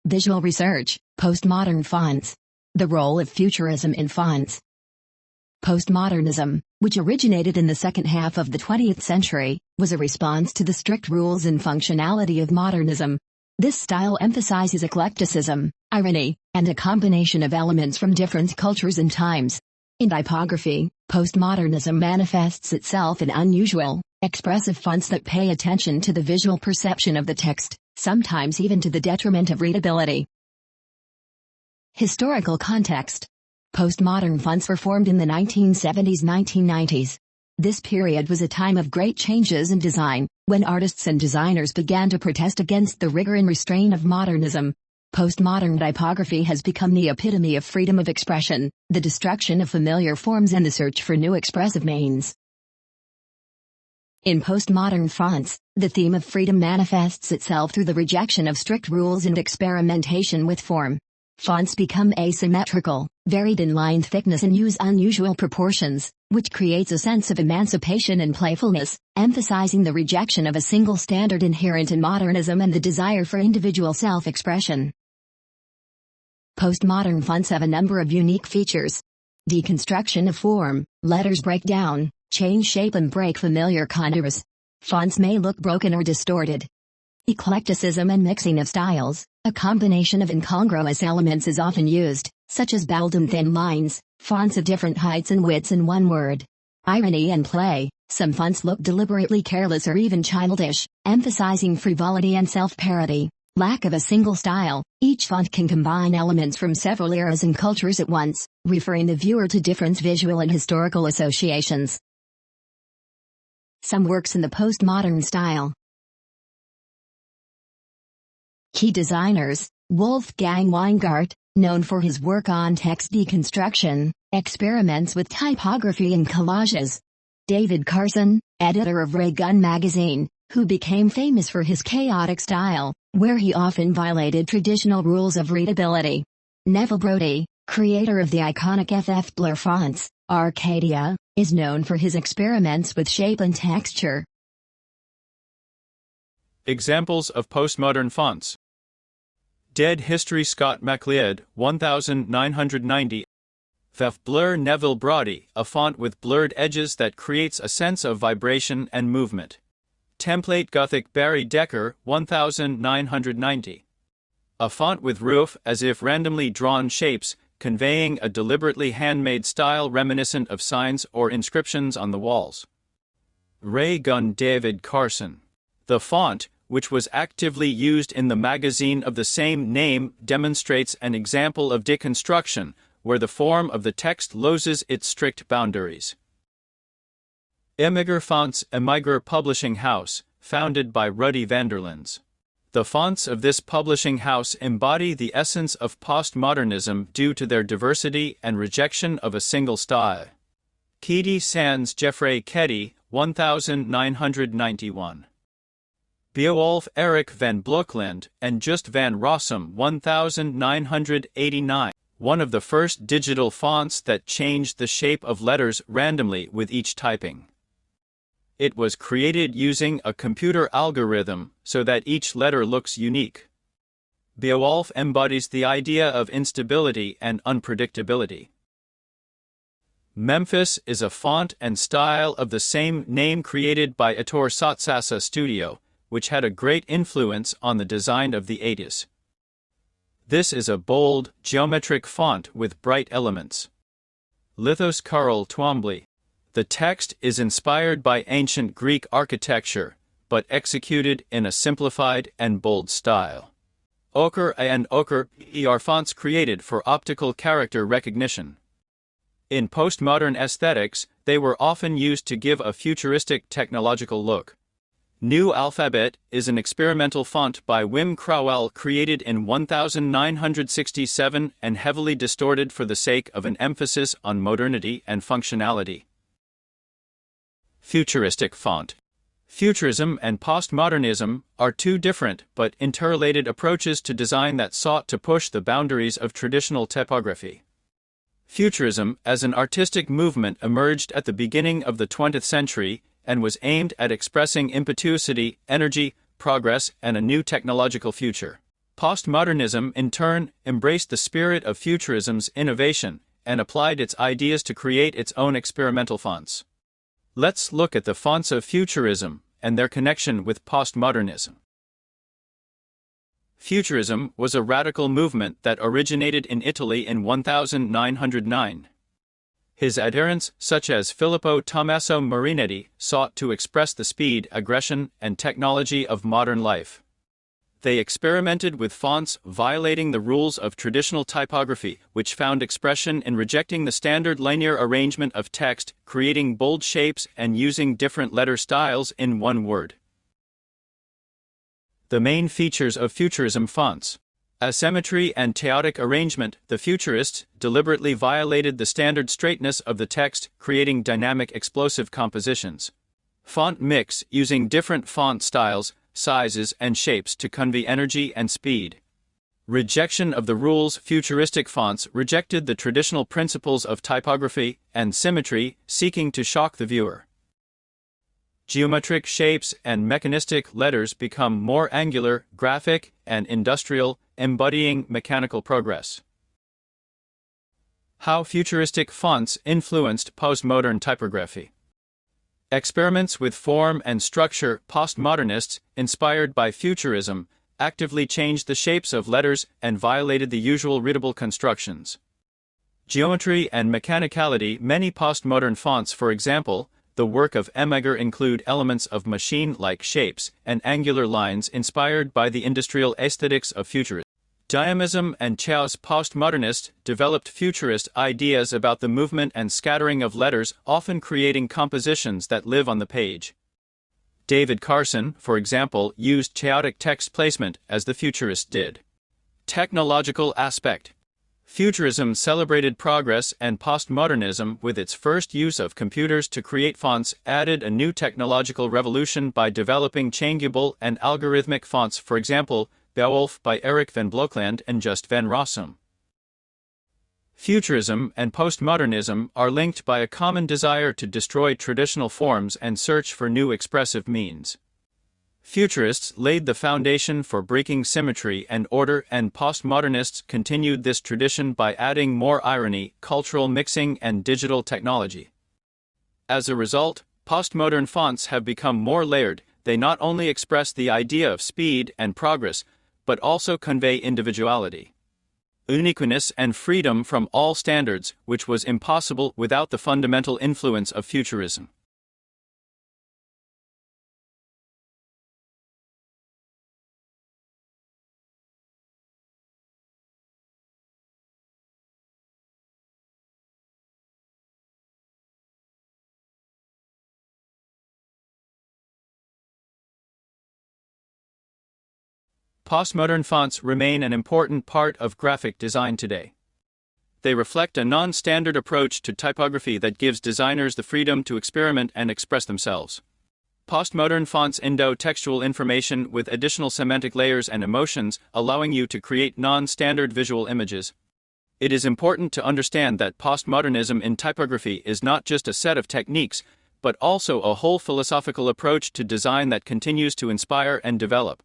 Visual research, postmodern fonts. The role of futurism in fonts. Postmodernism, which originated in the second half of the 20th century, was a response to the strict rules and functionality of modernism. This style emphasizes eclecticism, irony, and a combination of elements from different cultures and times. In typography, postmodernism manifests itself in unusual, expressive fonts that pay attention to the visual perception of the text, sometimes even to the detriment of readability. Historical context. Postmodern fonts were formed in the 1970s-1990s. This period was a time of great changes in design, when artists and designers began to protest against the rigor and restraint of modernism. Postmodern typography has become the epitome of freedom of expression, the destruction of familiar forms and the search for new expressive means. In postmodern fonts, the theme of freedom manifests itself through the rejection of strict rules and experimentation with form. Fonts become asymmetrical, varied in line thickness and use unusual proportions, which creates a sense of emancipation and playfulness, emphasizing the rejection of a single standard inherent in modernism and the desire for individual self-expression. Postmodern fonts have a number of unique features. Deconstruction of form, letters break down, change shape and break familiar contours. Fonts may look broken or distorted. Eclecticism and mixing of styles. A combination of incongruous elements is often used, such as bold and thin lines, fonts of different heights and widths in one word. Irony and play. Some fonts look deliberately careless or even childish, emphasizing frivolity and self-parody. Lack of a single style. Each font can combine elements from several eras and cultures at once, referring the viewer to different visual and historical associations. Some works in the postmodern style. Key designers: Wolfgang Weingart, known for his work on text deconstruction, experiments with typography and collages. David Carson, editor of Ray Gun magazine, who became famous for his chaotic style, where he often violated traditional rules of readability. Neville Brody, creator of the iconic FF Blur fonts, Arcadia, is known for his experiments with shape and texture. Examples of postmodern fonts. Dead History Scott MacLeod, 1990. FF Blur Neville Brody, a font with blurred edges that creates a sense of vibration and movement. Template Gothic Barry Decker, 1990. A font with roof as if randomly drawn shapes, conveying a deliberately handmade style reminiscent of signs or inscriptions on the walls. Ray Gun David Carson. The font, which was actively used in the magazine of the same name, demonstrates an example of deconstruction, where the form of the text loses its strict boundaries. Emigre Fonts Emigre Publishing House, founded by Ruddy Vanderlins. The fonts of this publishing house embody the essence of postmodernism due to their diversity and rejection of a single style. Keedy Sans Geoffrey Keddy, 1991. Beowulf Eric van Blokland and Just van Rossum, 1989. One of the first digital fonts that changed the shape of letters randomly with each typing. It was created using a computer algorithm so that each letter looks unique. Beowulf embodies the idea of instability and unpredictability. Memphis is a font and style of the same name created by Ettore Sotsasa Studio, which had a great influence on the design of the 80s. This is a bold, geometric font with bright elements. Lithos Carl Twombly. The text is inspired by ancient Greek architecture, but executed in a simplified and bold style. Ochre and Ochre are fonts created for optical character recognition. In postmodern aesthetics, they were often used to give a futuristic technological look. New Alphabet is an experimental font by Wim Crowell created in 1967 and heavily distorted for the sake of an emphasis on modernity and functionality. Futuristic font. Futurism and postmodernism are two different but interrelated approaches to design that sought to push the boundaries of traditional typography. Futurism as an artistic movement emerged at the beginning of the 20th century and was aimed at expressing impetuosity, energy, progress, and a new technological future. Postmodernism, in turn, embraced the spirit of futurism's innovation and applied its ideas to create its own experimental fonts. Let's look at the fonts of futurism and their connection with postmodernism. Futurism was a radical movement that originated in Italy in 1909. His adherents, such as Filippo Tommaso Marinetti, sought to express the speed, aggression, and technology of modern life. They experimented with fonts violating the rules of traditional typography, which found expression in rejecting the standard linear arrangement of text, creating bold shapes, and using different letter styles in one word. The main features of futurism fonts: asymmetry and chaotic arrangement. The futurists deliberately violated the standard straightness of the text, creating dynamic, explosive compositions. Font mix, using different font styles, sizes, and shapes to convey energy and speed. Rejection of the rules. Futuristic fonts rejected the traditional principles of typography and symmetry, seeking to shock the viewer. Geometric shapes and mechanistic letters become more angular, graphic, and industrial, embodying mechanical progress. How futuristic fonts influenced postmodern typography. Experiments with form and structure. Postmodernists, inspired by futurism, actively changed the shapes of letters and violated the usual readable constructions. Geometry and mechanicality. Many postmodern fonts, for example, the work of Emegger, include elements of machine-like shapes and angular lines inspired by the industrial aesthetics of futurism. Dynamism and chaos. Postmodernists developed futurist ideas about the movement and scattering of letters, often creating compositions that live on the page. David Carson, for example, used chaotic text placement as the futurists did. Technological aspect. Futurism celebrated progress, and postmodernism, with its first use of computers to create fonts, added a new technological revolution by developing changeable and algorithmic fonts, for example, Beowulf by Erik van Blokland and Just van Rossum. Futurism and postmodernism are linked by a common desire to destroy traditional forms and search for new expressive means. Futurists laid the foundation for breaking symmetry and order, and postmodernists continued this tradition by adding more irony, cultural mixing, and digital technology. As a result, postmodern fonts have become more layered. They not only express the idea of speed and progress, but also convey individuality, uniqueness, and freedom from all standards, which was impossible without the fundamental influence of futurism. Postmodern fonts remain an important part of graphic design today. They reflect a non-standard approach to typography that gives designers the freedom to experiment and express themselves. Postmodern fonts endow textual information with additional semantic layers and emotions, allowing you to create non-standard visual images. It is important to understand that postmodernism in typography is not just a set of techniques, but also a whole philosophical approach to design that continues to inspire and develop.